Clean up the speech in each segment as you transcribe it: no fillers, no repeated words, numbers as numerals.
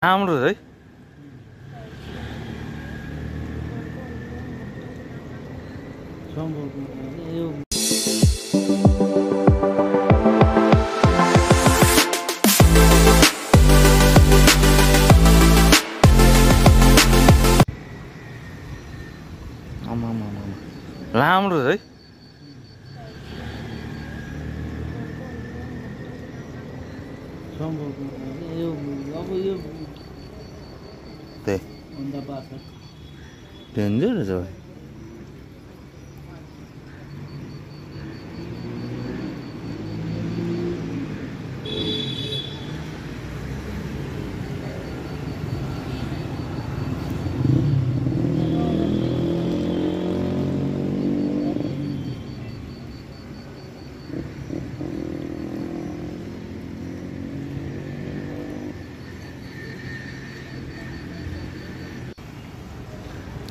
राम्रो है राम्रो है डेन्जर छ भाइ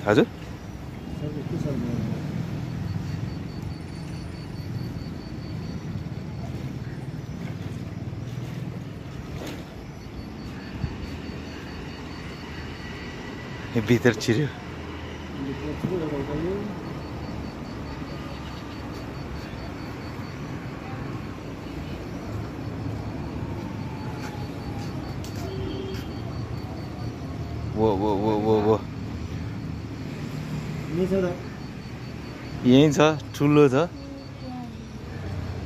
हजुर भित्र छिर्यो वो यही छ ठुलो छ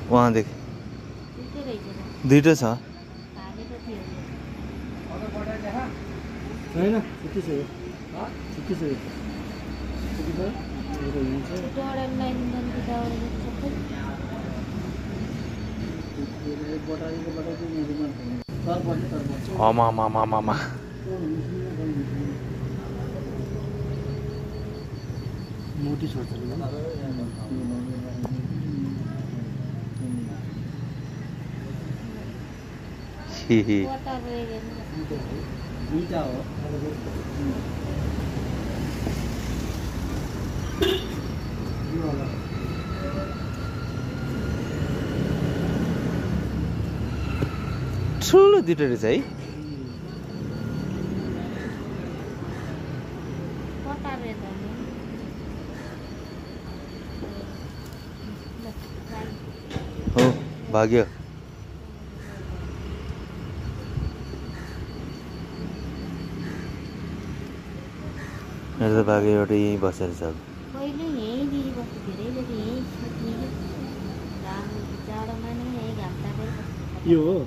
वहाँदेखि दुईटा छ आमा मोटी छोड्छ दुईटा हो ठुलो दुईटा रहेछ है हो भाग्यो मेरो त भाग्यो एउटा यहीँ बसेर छ यो हो